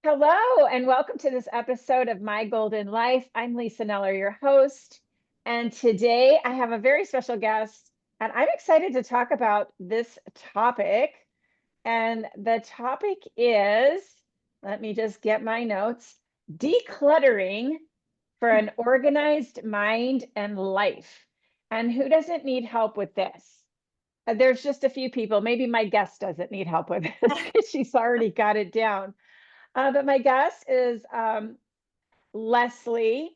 Hello, and welcome to this episode of My Golden Life. I'm Lisa Neller, your host. And today I have a very special guest, and I'm excited to talk about this topic. And the topic is, let me just get my notes, decluttering for an organized mind and life. And who doesn't need help with this? There's just a few people. Maybe my guest doesn't need help with this because she's already got it down. But my guest is Leslie.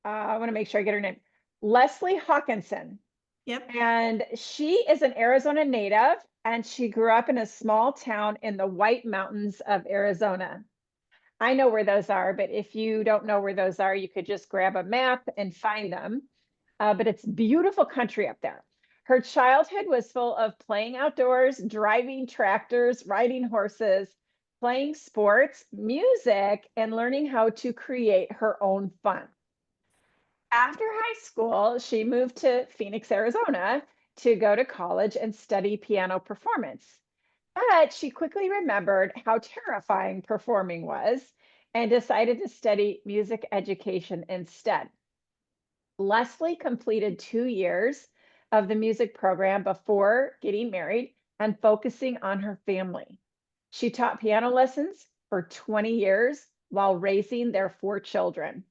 I want to make sure I get her name. Leslie Hawkenson. Yep. And she is an Arizona native, and she grew up in a small town in the White Mountains of Arizona. I know where those are, but if you don't know where those are, you could just grab a map and find them. But it's beautiful country up there. Her childhood was full of playing outdoors, driving tractors, riding horses, playing sports, music, and learning how to create her own fun. After high school, she moved to Phoenix, Arizona to go to college and study piano performance. But she quickly remembered how terrifying performing was and decided to study music education instead. Leslie completed 2 years of the music program before getting married and focusing on her family. She taught piano lessons for 20 years while raising their 4 children.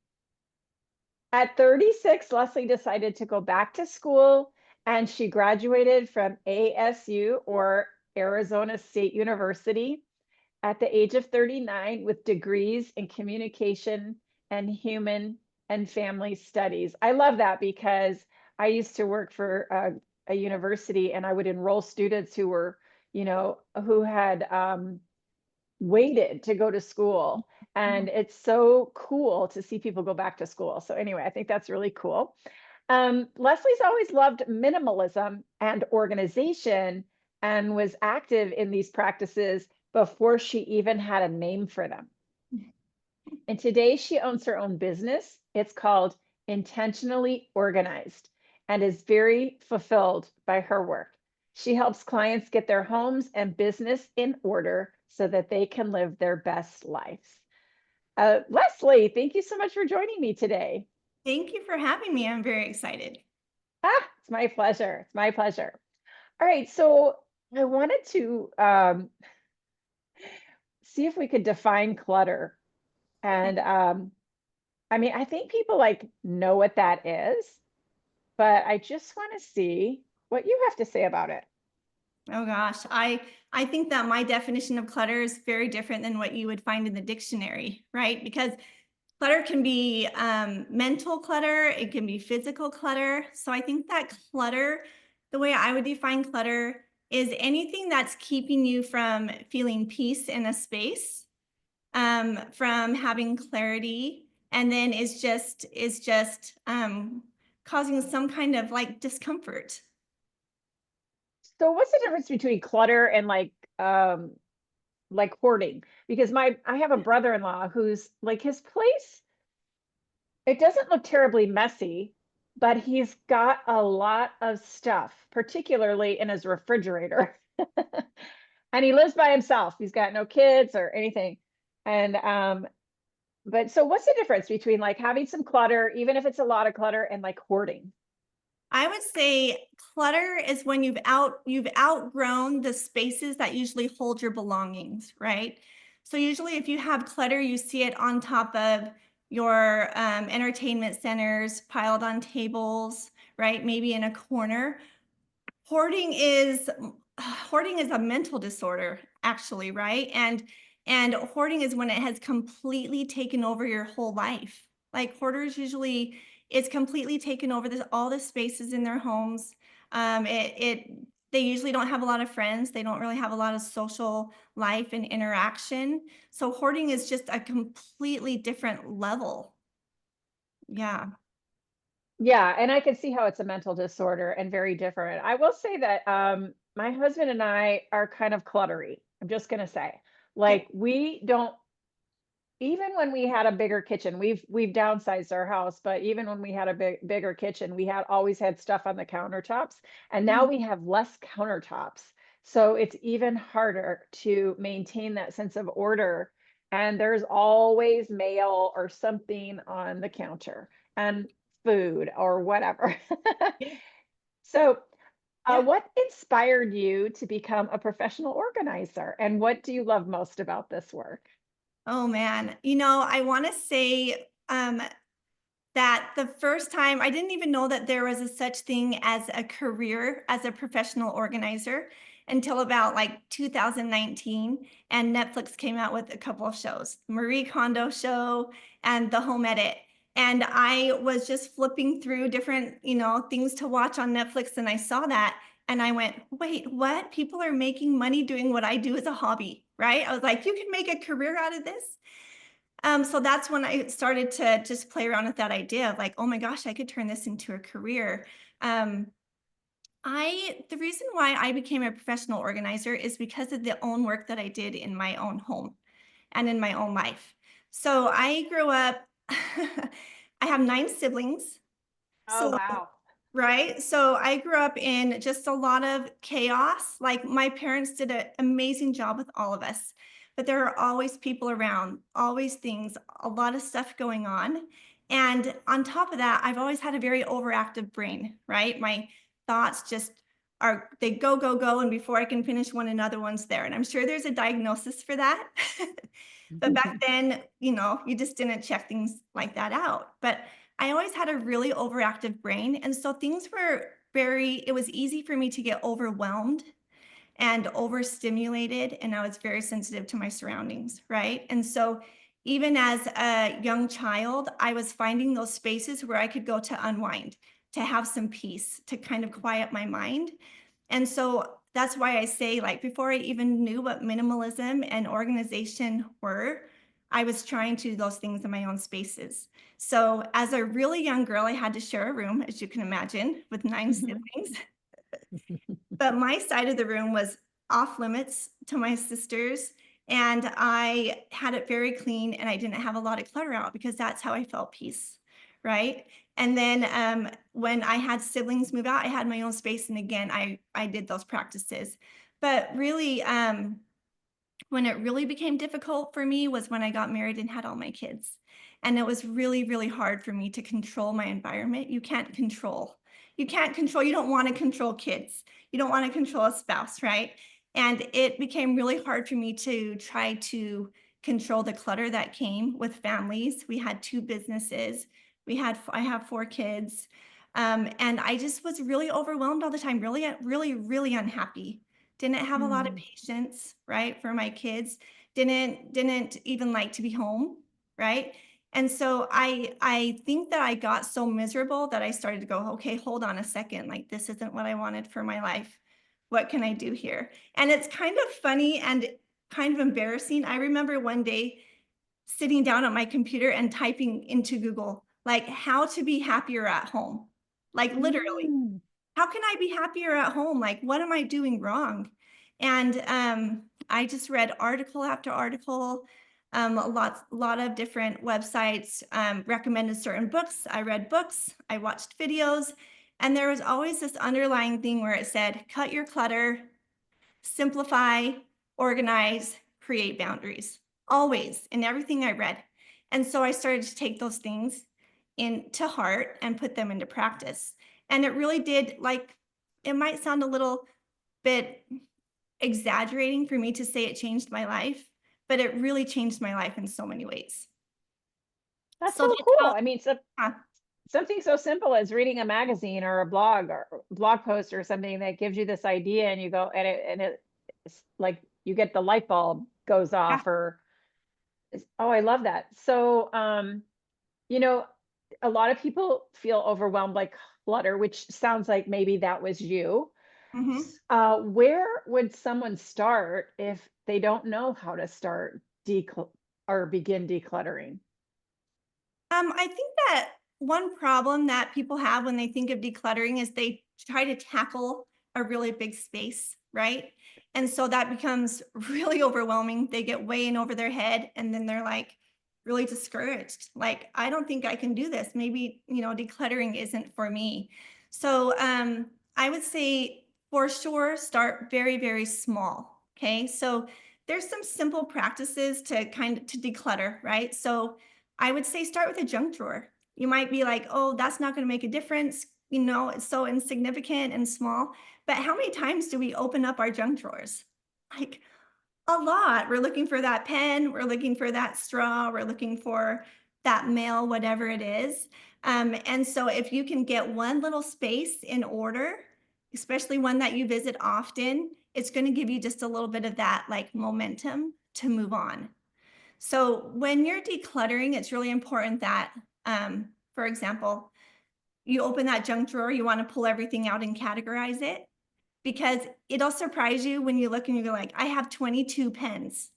At 36, Leslie decided to go back to school and she graduated from ASU, or Arizona State University, at the age of 39 with degrees in communication and human and family studies. I love that because I used to work for a university and I would enroll students who were, who had waited to go to school. And it's so cool to see people go back to school. So anyway, I think that's really cool. Leslie's always loved minimalism and organization and was active in these practices before she even had a name for them. And today she owns her own business. It's called Intentionally Organized and is very fulfilled by her work. She helps clients get their homes and business in order so that they can live their best lives. Leslie, thank you so much for joining me today. Thank you for having me. I'm very excited. It's my pleasure. It's my pleasure. All right, so I wanted to see if we could define clutter. And I mean, I think people like know what that is, but I just want to see what you have to say about it. Oh gosh, I think that my definition of clutter is very different than what you would find in the dictionary, right? Because clutter can be mental clutter, it can be physical clutter. So I think that clutter, the way I would define clutter, is anything that's keeping you from feeling peace in a space, from having clarity, and then is just causing some kind of like discomfort. So what's the difference between clutter and like hoarding? Because I have a brother-in-law who's like his place, it doesn't look terribly messy, but he's got a lot of stuff, particularly in his refrigerator. And he lives by himself. He's got no kids or anything. And but so what's the difference between like having some clutter, even if it's a lot of clutter, and like hoarding? I would say clutter is when you've outgrown the spaces that usually hold your belongings, right? So usually if you have clutter, you see it on top of your entertainment centers, piled on tables, right? Maybe in a corner. Hoarding is hoarding is a mental disorder, actually, right? And hoarding is when it has completely taken over your whole life. Like hoarders usually, it's completely taken over all the spaces in their homes. It they usually don't have a lot of friends. They don't really have a lot of social life and interaction. So hoarding is just a completely different level. Yeah. Yeah, and I can see how it's a mental disorder and very different. I will say that my husband and I are kind of cluttery. I'm just gonna say, like Okay. we don't, even when we had a bigger kitchen, we've downsized our house, but even when we had a bigger kitchen, we had always had stuff on the countertops, and now Mhm. we have less countertops. So it's even harder to maintain that sense of order. And there's always mail or something on the counter and food or whatever. Yeah. So, Yeah. what inspired you to become a professional organizer? And what do you love most about this work? Oh man. I want to say that the first time I didn't even know that there was a such thing as a career as a professional organizer until about like 2019, and Netflix came out with a couple of shows, Marie Kondo show and The Home Edit. And I was just flipping through different, things to watch on Netflix, and I saw that and I went, "Wait, what? People are making money doing what I do as a hobby." Right? I was like, "You can make a career out of this?" So that's when I started to just play around with that idea of like, oh my gosh, I could turn this into a career. Um, the reason why I became a professional organizer is because of the own work that I did in my own home and in my own life. So I grew up, I have 9 siblings. Oh, So wow. Right? So I grew up in just a lot of chaos. Like my parents did an amazing job with all of us, but there are always people around, always things, a lot of stuff going on. And on top of that, I've always had a very overactive brain, right? My thoughts just they go, go, go. And before I can finish one, another one's there. And I'm sure there's a diagnosis for that. But back then, you just didn't check things like that out. But I always had a really overactive brain. And so things were it was easy for me to get overwhelmed and overstimulated. And I was very sensitive to my surroundings. Right. And so even as a young child, I was finding those spaces where I could go to unwind, to have some peace, to kind of quiet my mind. And so that's why I say, like, before I even knew what minimalism and organization were, I was trying to do those things in my own spaces. So as a really young girl, I had to share a room, as you can imagine, with 9 siblings. But my side of the room was off limits to my sisters, and I had it very clean, and I didn't have a lot of clutter out because that's how I felt peace, right? And then, when I had siblings move out, I had my own space, and again, I did those practices. But really, when it really became difficult for me was when I got married and had all my kids. And it was really, really hard for me to control my environment. You can't control. You don't want to control kids. You don't want to control a spouse, right? And it became really hard for me to try to control the clutter that came with families. We had 2 businesses. I have 4 kids. And I just was really overwhelmed all the time, really, really, really unhappy. Didn't have a lot of Mm, patience, right, for my kids. Didn't even like to be home, right? And so I think that I got so miserable that I started to go, "Okay, hold on a second, like, this isn't what I wanted for my life. What can I do here?" And it's kind of funny and kind of embarrassing. I remember one day sitting down at my computer and typing into Google, like, "How to be happier at home." Like, literally. mm, How can I be happier at home? Like, what am I doing wrong? And I just read article after article, lot of different websites recommended certain books. I read books, I watched videos, and there was always this underlying thing where it said, cut your clutter, simplify, organize, create boundaries, always in everything I read. And so I started to take those things into heart and put them into practice. And it really did, like, it might sound a little bit exaggerating for me to say it changed my life, but it really changed my life in so many ways. that's So so that's cool. how, I mean, so uh, something so simple as reading a magazine or a blog or blog post or something that gives you this idea and you go it's like you get the light bulb goes yeah. off or oh, I love that. So, you know, a lot of people feel overwhelmed by clutter, which sounds like maybe that was you. Mhm. Where would someone start if they don't know how to start decl or begin decluttering? I think that one problem that people have when they think of decluttering is they try to tackle a really big space, right? And so that becomes really overwhelming. They get way in over their head and then they're like really discouraged. Like, I don't think I can do this. Maybe, decluttering isn't for me. So I would say for sure, start very, very small. Okay. So there's some simple practices to to declutter, right? So I would say start with a junk drawer. You might be like, oh, that's not going to make a difference. You know, it's so insignificant and small. But how many times do we open up our junk drawers? Like a lot. We're looking for that pen, we're looking for that straw, we're looking for that mail, whatever it is. And so if you can get one little space in order, especially one that you visit often, it's going to give you just a little bit of that like momentum to move on. So when you're decluttering, it's really important that, for example, you open that junk drawer, you want to pull everything out and categorize it because it'll surprise you when you look and you go like, I have 22 pens,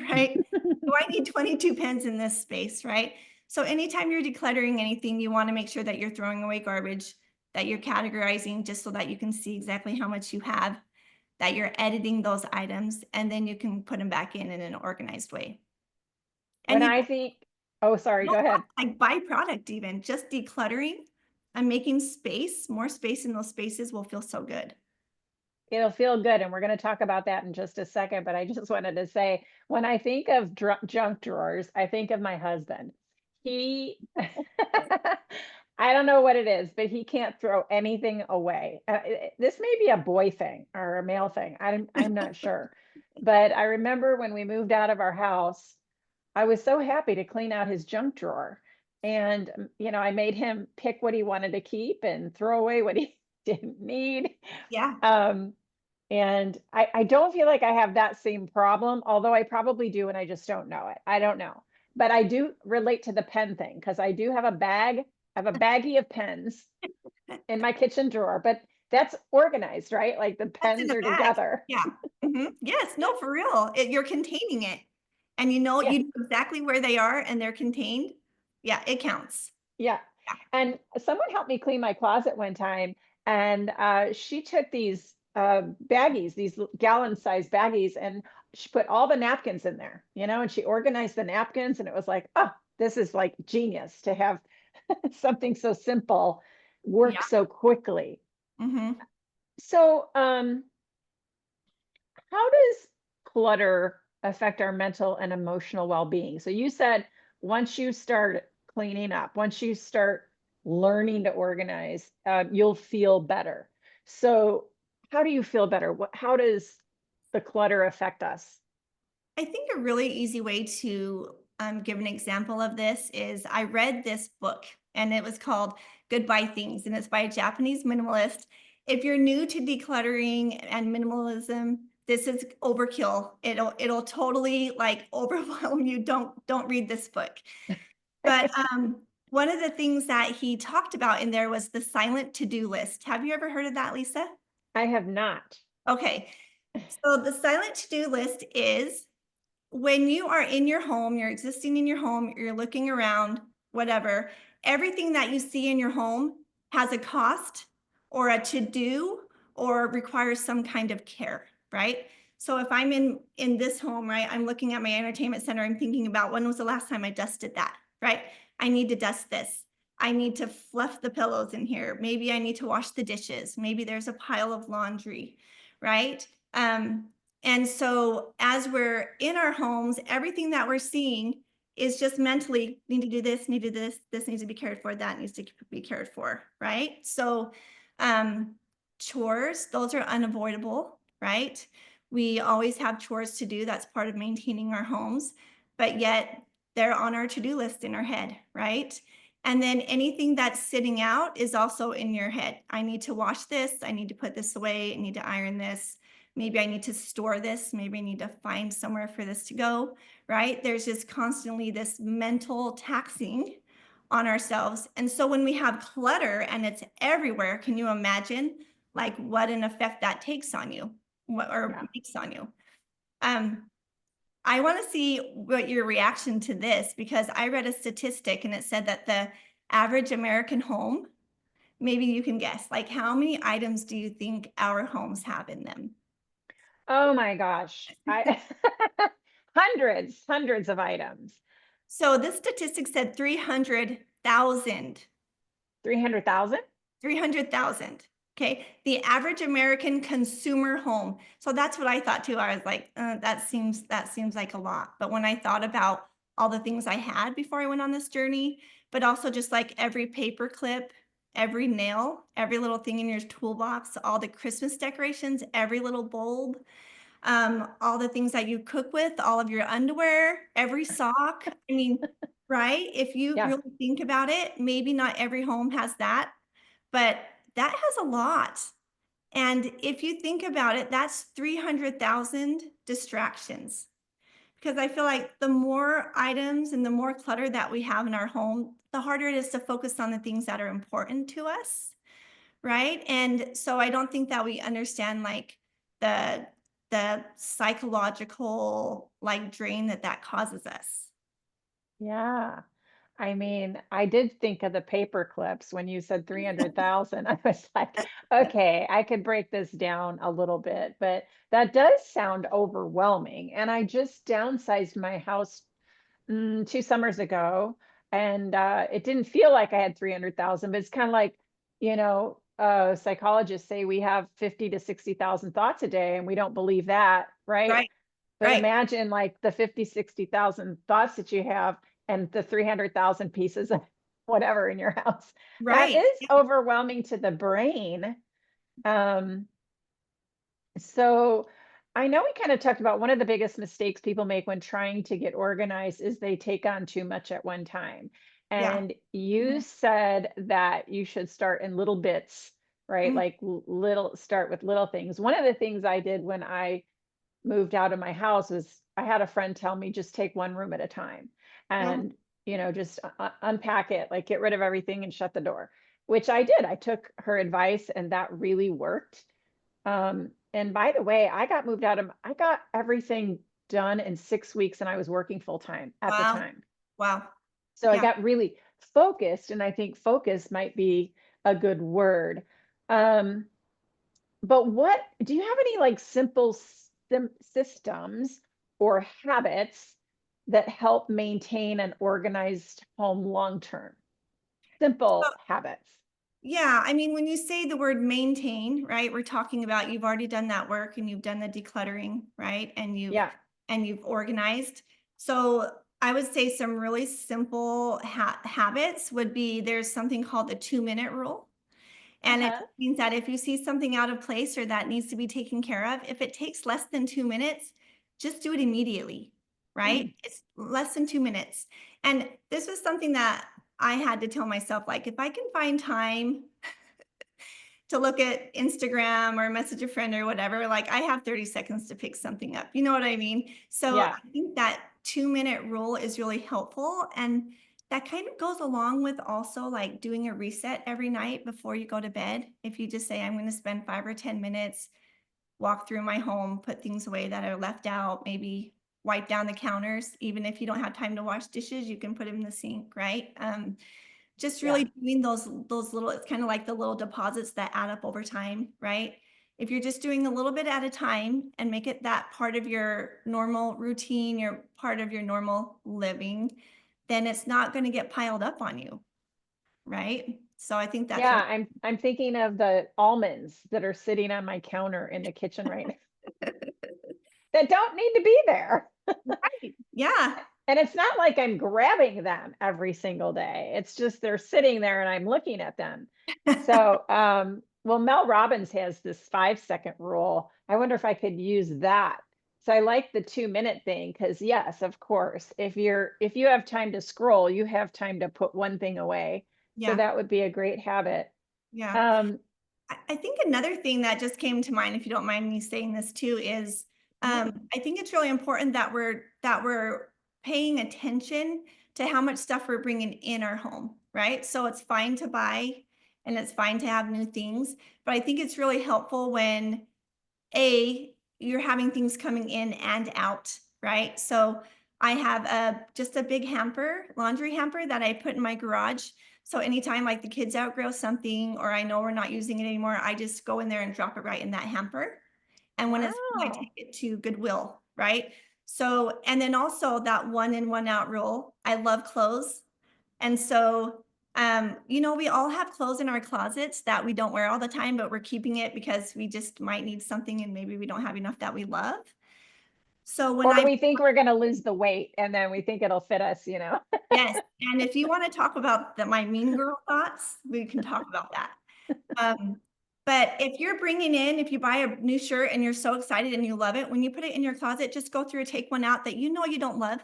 right? Do I need 22 pens in this space, right? So anytime you're decluttering anything, you want to make sure that you're throwing away garbage, that you're categorizing just so that you can see exactly how much you have, that you're editing those items, and then you can put them back in an organized way. And When you I think, oh, sorry, know, go ahead. like byproduct even, just decluttering and making space, more space in those spaces will feel so good. It'll feel good, and we're gonna talk about that in just a second, but I just wanted to say, when I think of junk drawers, I think of my husband. He I don't know what it is, but he can't throw anything away. This may be a boy thing or a male thing. I'm not sure. But I remember when we moved out of our house, I was so happy to clean out his junk drawer. And, I made him pick what he wanted to keep and throw away what he didn't need. Yeah. Um, and I don't feel like I have that same problem, although I probably do and I just don't know it. I don't know. But I do relate to the pen thing because I do have a bag. I have a baggie of pens in my kitchen drawer, but that's organized, right? Like the That's in pens a are bag. together. Yeah. Yes, no, for real. You're containing it, and Yeah. you know exactly where they are and they're contained. Yeah, it counts. Yeah. Yeah. And someone helped me clean my closet one time, and she took these baggies, these gallon-sized baggies, and she put all the napkins in there, and she organized the napkins, and it was like, oh, this is like genius to have something so simple work Yeah. so quickly. Mhm. So, how does clutter affect our mental and emotional well-being? So you said once you start cleaning up, once you start learning to organize, you'll feel better. So how do you feel better? How does the clutter affect us? I think a really easy way to give an example of this is I read this book and it was called Goodbye Things, and it's by a Japanese minimalist. If you're new to decluttering and minimalism, this is overkill. It'll totally like overwhelm you. Don't read this book. But one of the things that he talked about in there was the silent to-do list. Have you ever heard of that, Lisa? I have not. Okay. So the silent to-do list is when you are in your home, you're existing in your home, you're looking around, whatever, everything that you see in your home has a cost or a to do or requires some kind of care, right? So if I'm in this home, right, I'm looking at my entertainment center, I'm thinking about when was the last time I dusted that, right? I need to dust this. I need to fluff the pillows in here. Maybe I need to wash the dishes. Maybe there's a pile of laundry, right? And so as we're in our homes, everything that we're seeing is just mentally need to do this, need to do this, this needs to be cared for, that needs to be cared for, right? So um chores, those are unavoidable, right? We always have chores to do. That's part of maintaining our homes, but yet they're on our to-do list in our head, right? And then anything that's sitting out is also in your head. I need to wash this, I need to put this away, I need to iron this. Maybe I need to store this. Maybe I need to find somewhere for this to go, right? There's just constantly this mental taxing on ourselves. And so when we have clutter and it's everywhere, can you imagine like what an effect that takes on you or Yeah. makes on you? Um, I want to see what your reaction to this because I read a statistic and it said that the average American home, maybe you can guess, like how many items do you think our homes have in them? Oh my gosh. I hundreds of items. So this statistic said 300,000. 300,000? 300,000. Okay. The average American consumer home. So that's what I thought too. I was like, that seems like a lot. But when I thought about all the things I had before I went on this journey, but also just like every paper clip, every nail, every little thing in your toolbox, all the Christmas decorations, every little bulb, all the things that you cook with, all of your underwear, every sock. I mean, right? If you Yeah. really think about it, maybe not every home has that, but that has a lot. And if you think about it, that's 300,000 distractions. Because I feel like the more items and the more clutter that we have in our home, the harder it is to focus on the things that are important to us, right? And so I don't think that we understand like the the psychological like drain that that causes us. Yeah. I mean, I did think of the paper clips when you said 300,000. I was like, okay, I could break this down a little bit, but that does sound overwhelming. And I just downsized my house 2 summers ago, and it didn't feel like I had 300,000, but it's kind of like, psychologists say we have 50 to 60,000 thoughts a day, and we don't believe that, right? Right, But right, imagine like the 50, 60,000 thoughts that you have and the 300,000 pieces of whatever in your house. That right. is overwhelming to the brain. Um, so I know we kind of talked about one of the biggest mistakes people make when trying to get organized is they take on too much at one time. Yeah. And you Mhm, said that you should start in little bits, right? mhm. Like little, start with little things. One of the things I did when I moved out of my house was I had a friend tell me just take one room at a time Yeah. and, just unpack it, like get rid of everything and shut the door, which I did. I took her advice and that really worked. And by the way, I got everything done in 6 weeks and I was working full time at the Wow. time. Wow. So I Yeah. got really focused, and I think focus might be a good word. Um, but what do you have any like simple systems or habits that help maintain an organized home long term? So, Simple habits. yeah, I mean, when you say the word maintain, right, we're talking about you've already done that work and you've done the decluttering, right? Yeah. And you've organized. So I would say some really simple habits would be there's something called the 2-minute rule. And it Uh-huh. just means that if you see something out of place or that needs to be taken care of, if it takes less than 2 minutes, just do it immediately, right? Mm. It's less than 2 minutes. And this was something that I had to tell myself, like, if I can find time to look at Instagram or message a friend or whatever, like I have 30 seconds to pick something up. You know what I mean? So Yeah. I think that 2-minute rule is really helpful. And that kind of goes along with also like doing a reset every night before you go to bed. If you just say, I'm going to spend 5 or 10 minutes, walk through my home, put things away that are left out, maybe wipe down the counters. Even if you don't have time to wash dishes, you can put them in the sink, right? Just Yeah. really doing those little it's kinda like the little deposits that add up over time, right? If you're just doing a little bit at a time and make it that part of your normal routine, your part of your normal living, then it's not gonna get piled up on you, right? So I think that's Yeah, really I'm thinking of the almonds that are sitting on my counter in the kitchen right now that don't need to be there. right. Yeah. And it's not like I'm grabbing them every single day. It's just they're sitting there and I'm looking at them. So, well, Mel Robbins has this 5 second rule. I wonder if I could use that. So I like the 2 minute thing because yes, of course, if you have time to scroll, you have time to put one thing away. So Yeah, that would be a great habit. yeah. Um, I think another thing that just came to mind, if you don't mind me saying this too, is yeah. I think it's really important that we're paying attention to how much stuff we're bringing in our home, right? So it's fine to buy and it's fine to have new things, but I think it's really helpful when you're having things coming in and out, right? So I have just a big hamper, laundry hamper that I put in my garage. So anytime like the kids outgrow something or I know we're not using it anymore, I just go in there and drop it right in that hamper. And when it's full, I Oh, take it to Goodwill, right? And then also that one in, one out rule. I love clothes. And so We all have clothes in our closets that we don't wear all the time, but we're keeping it because we just might need something and maybe we don't have enough that we love. So when Or I we think we're gonna lose the weight and then we think it'll fit us, you know? Yes, and if you wanna talk about my mean girl thoughts, we can talk about that. Um, but if you buy a new shirt and you're so excited and you love it, when you put it in your closet, just go through and take one out that you know you don't love,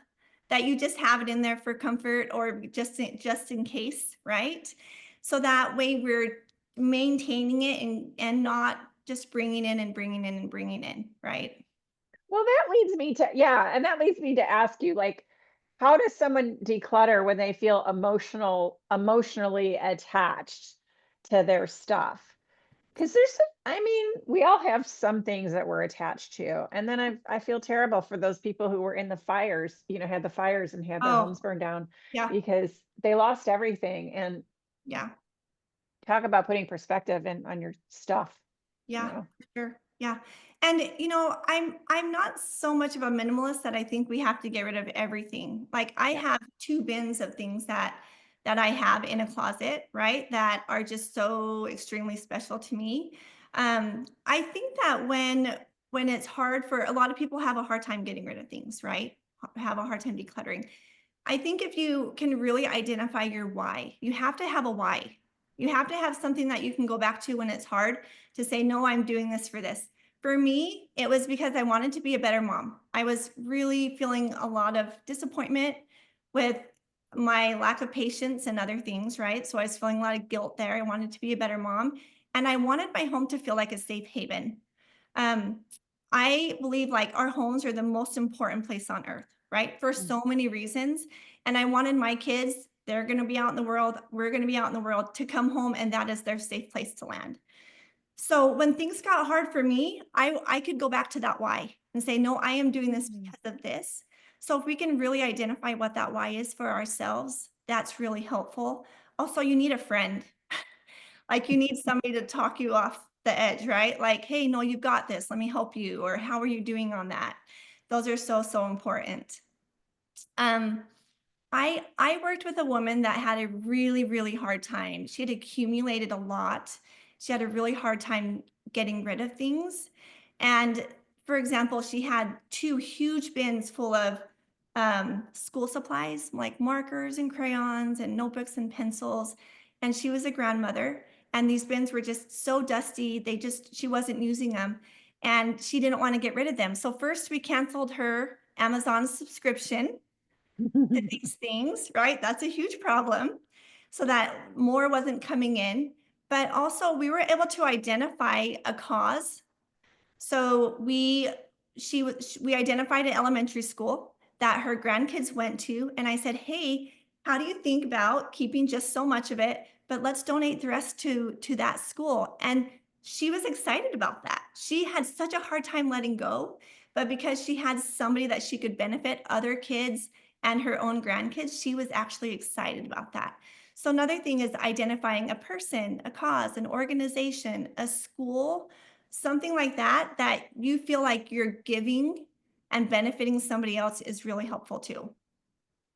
that you just have it in there for comfort or just in case, right? So that way we're maintaining it and not just bringing in and bringing in and bringing in, right? Well, that leads me to yeah, and that leads me to ask you, like, how does someone declutter when they feel emotionally attached to their stuff? Because there's some, I mean, we all have some things that we're attached to. And then I feel terrible for those people who were in the fires, had the fires and had their Oh, homes burned down yeah, because they lost everything. And yeah. talk about putting perspective in on your stuff, you Yeah, know. for sure. Yeah. And I'm not so much of a minimalist that I think we have to get rid of everything. Like I Yeah. have two bins of things that I have in a closet, right? That are just so extremely special to me. I think that when it's hard for a lot of people have a hard time getting rid of things, right? Have a hard time decluttering. I think if you can really identify your why, you have to have a why. You have to have something that you can go back to when it's hard to say, no, I'm doing this for this. For me, it was because I wanted to be a better mom. I was really feeling a lot of disappointment with my lack of patience and other things, right? So I was feeling a lot of guilt there. I wanted to be a better mom. And I wanted my home to feel like a safe haven. Um, I believe like our homes are the most important place on earth, right? For Mm. so many reasons. And I wanted my kids, they're going to be out in the world, we're going to be out in the world to come home, and that is their safe place to land. So when things got hard for me, I could go back to that why and say, no, I am doing this Mm. because of this. So if we can really identify what that why is for ourselves, that's really helpful. Also, you need a friend. Like you need somebody to talk you off the edge, right? Like, hey, no, you got this. Let me help you. Or how are you doing on that? Those are so, so important. Um, I worked with a woman that had a really, really hard time. She had accumulated a lot. She had a really hard time getting rid of things. And for example, she had two huge bins full of school supplies, like markers and crayons and notebooks and pencils. And she was a grandmother. And these bins were just so dusty. She wasn't using them. And she didn't want to get rid of them. So first we canceled her Amazon subscription to these things, right? That's a huge problem. So that more wasn't coming in. But also, we were able to identify a cause. So we identified an elementary school that her grandkids went to, and I said, "Hey, how do you think about keeping just so much of it, but let's donate the rest to that school?" And she was excited about that. She had such a hard time letting go, but because she had somebody that she could benefit, other kids and her own grandkids, she was actually excited about that. So another thing is identifying a person, a cause, an organization, a school, something like that, that you feel like you're giving and benefiting somebody else is really helpful too.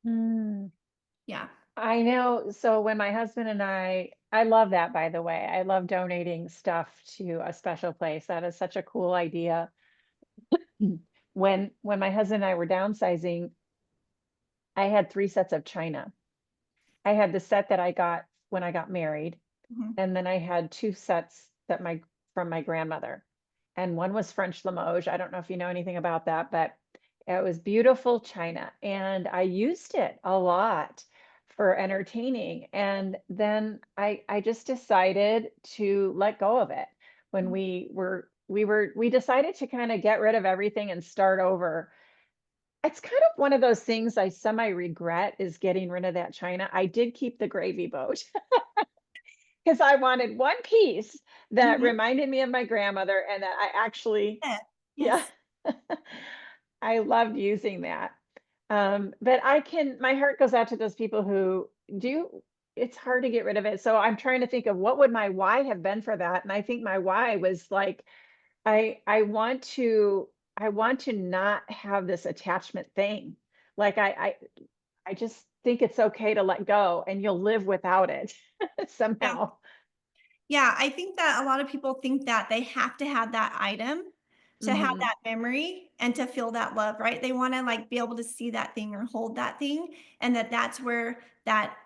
Mm. Yeah. I know. So when my husband and I love that, by the way. I love donating stuff to a special place. That is such a cool idea. When my husband and I were downsizing, I had 3 sets of china. I had the set that I got when I got married, Mhm. and then I had 2 sets that my from my grandmother. And one was French Limoges. I don't know if you know anything about that, but it was beautiful china, and I used it a lot for entertaining. And then I just decided to let go of it when Mhm. we decided to kind of get rid of everything and start over. It's kind of one of those things I semi regret is getting rid of that china. I did keep the gravy boat because I wanted one piece that Mhm. reminded me of my grandmother and that I actually, Yeah. yeah, Yes. I loved using that. But my heart goes out to those people who do, it's hard to get rid of it. So I'm trying to think of what would my why have been for that. And I think my why was like, I want to not have this attachment thing. Like I just think it's okay to let go and you'll live without it Yeah. somehow. Yeah, I think that a lot of people think that they have to have that item to have Hmm. that memory and to feel that love, right? They wanna, like, be able to see that thing or hold that thing, and that's where that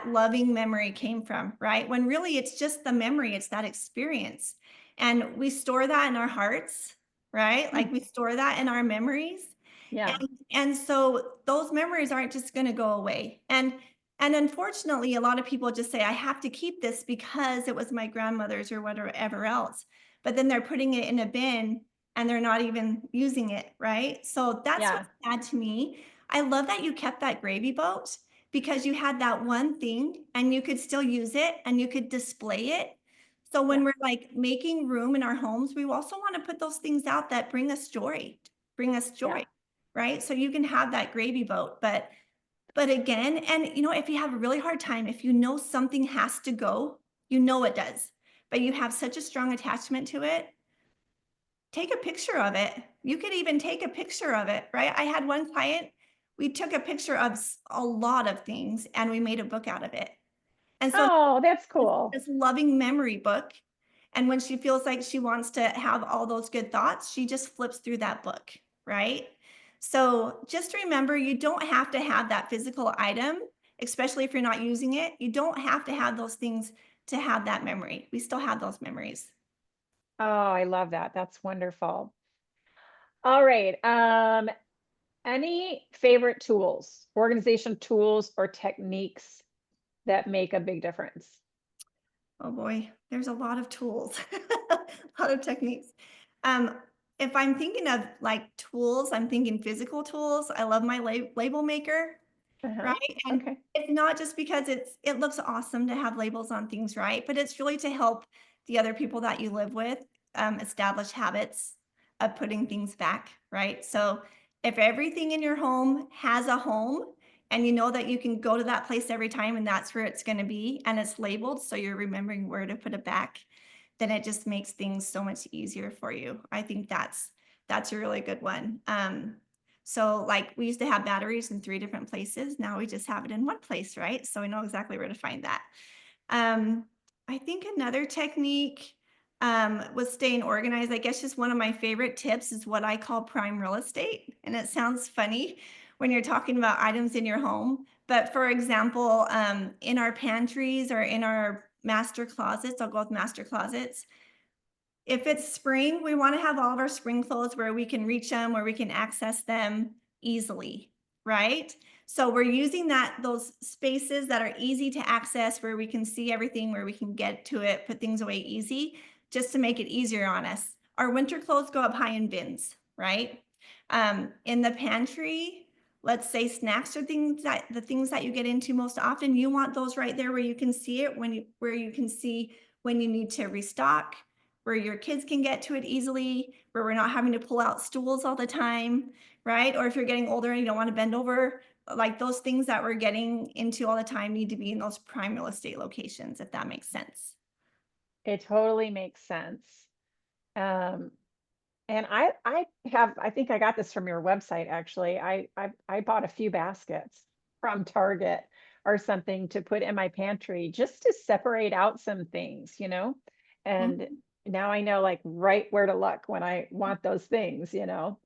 loving memory came from, right? When really it's just the memory, it's that experience. And we store that in our hearts, right? Like we store that in our memories. Yeah. And so those memories aren't just going to go away. And unfortunately, a lot of people just say, I have to keep this because it was my grandmother's or whatever else. But then they're putting it in a bin and they're not even using it, right? So that's Yeah. what's sad to me. I love that you kept that gravy boat because you had that one thing and you could still use it and you could display it. So when Yeah. we're like making room in our homes, we also want to put those things out that bring us Yeah. joy, right? So you can have that gravy boat, but again, and if you have a really hard time, if you know something has to go, you know it does, but you have such a strong attachment to it, take a picture of it. You could even take a picture of it, right? I had one client, we took a picture of a lot of things and we made a book out of it. And so Oh, that's this cool. this loving memory book, and when she feels like she wants to have all those good thoughts, she just flips through that book, right? So just remember, you don't have to have that physical item, especially if you're not using it. You don't have to have those things to have that memory. We still have those memories. Oh, I love that. That's wonderful. All right. Any favorite tools, organization tools or techniques that make a big difference? Oh boy, there's a lot of tools, a lot of techniques. Um, if I'm thinking of like tools, I'm thinking physical tools. I love my label maker. Uh-huh. Right? And Okay. it's not just because it looks awesome to have labels on things, right? But it's really to help the other people that you live with, establish habits of putting things back, right? So if everything in your home has a home and you know that you can go to that place every time and that's where it's going to be and it's labeled so you're remembering where to put it back, then it just makes things so much easier for you. I think that's a really good one. So like we used to have batteries in 3 different places. Now we just have it in one place, right? So we know exactly where to find that. Um, I think another technique was staying organized. I guess just one of my favorite tips is what I call prime real estate. And it sounds funny when you're talking about items in your home. But for example, in our pantries or in our master closets, I'll go with master closets, if it's spring, we wanna have all of our spring clothes where we can reach them, where we can access them easily, right? So we're using those spaces that are easy to access, where we can see everything, where we can get to it, put things away easy, just to make it easier on us. Our winter clothes go up high in bins, right? In the pantry, let's say snacks are the things that you get into most often, you want those right there where you can see it where you can see when you need to restock, where your kids can get to it easily, where we're not having to pull out stools all the time, right? Or if you're getting older and you don't want to bend over, like those things that we're getting into all the time need to be in those prime real estate locations, if that makes sense. It totally makes sense. Um, and I think I got this from your website actually. I bought a few baskets from Target or something to put in my pantry just to separate out some things. And Mhm, now I know like right where to look when I want those things. mhm.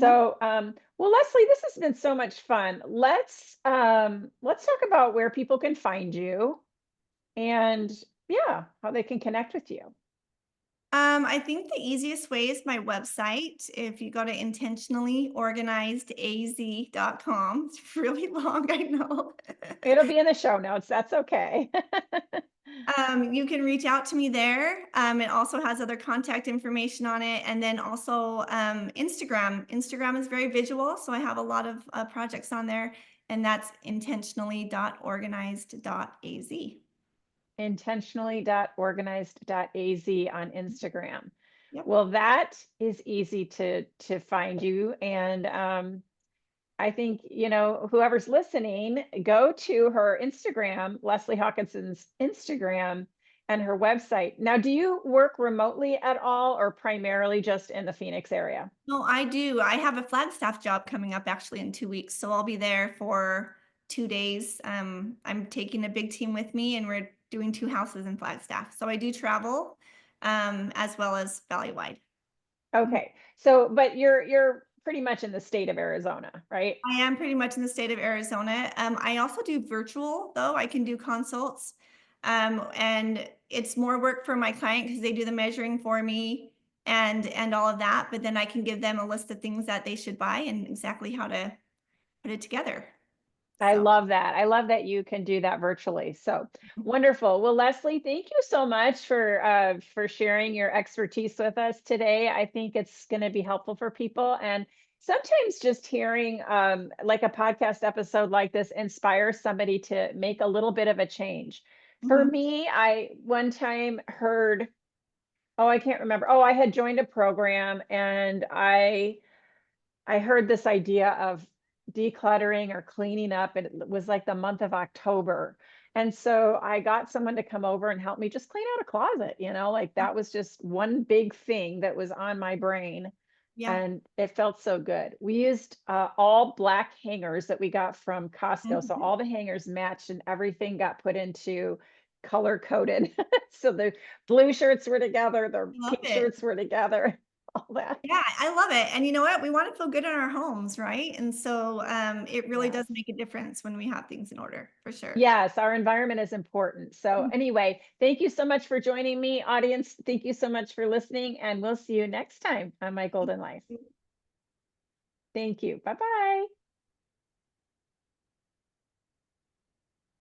So well, Leslie, this has been so much fun. Let's talk about where people can find you and yeah, how they can connect with you. I think the easiest way is my website. If you go to intentionallyorganizedaz.com, it's really long, I know. It'll be in the show notes. That's okay. You can reach out to me there. It also has other contact information on it. And then also Instagram. Instagram is very visual. So I have a lot of projects on there. And that's intentionally.organized.az. Intentionally.organized.az on Instagram. Yep. Well, that is easy to find you. And I think, whoever's listening, go to her Instagram, Leslie Hawkinson's Instagram and her website. Now, do you work remotely at all or primarily just in the Phoenix area? No, I do. I have a Flagstaff job coming up actually in 2 weeks. So I'll be there for 2 days. I'm taking a big team with me, and we're doing 2 houses in Flagstaff. So I do travel, as well as valley-wide. Mhm. Okay. So, but you're pretty much in the state of Arizona, right? I am pretty much in the state of Arizona. I also do virtual, though. I can do consults, and it's more work for my client because they do the measuring for me and all of that. But then I can give them a list of things that they should buy and exactly how to put it together. I So. love that. I love that you can do that virtually. So wonderful. Well, Leslie, thank you so much for sharing your expertise with us today. I think it's going to be helpful for people. And sometimes just hearing like a podcast episode like this inspires somebody to make a little bit of a change. For Mhm. me, I one time heard, oh, I can't remember. Oh, I had joined a program and I heard this idea of decluttering or cleaning up, and it was like the month of October. And so I got someone to come over and help me just clean out a closet, like Yeah. that was just one big thing that was on my brain. Yeah. And it felt so good. We used all black hangers that we got from Costco. So Mhm. all the hangers matched and everything got put into color coded. So the blue shirts were together, the I love pink it. shirts were together, all that. Yeah, I love it. And you know what? We want to feel good in our homes, right? And so it really does Yes. make a difference when we have things in order, for sure. Yes, our environment is important. So anyway, thank you so much for joining me, audience. Thank you so much for listening, and we'll see you next time on My Golden Life. Mhm. Thank you. Bye-bye.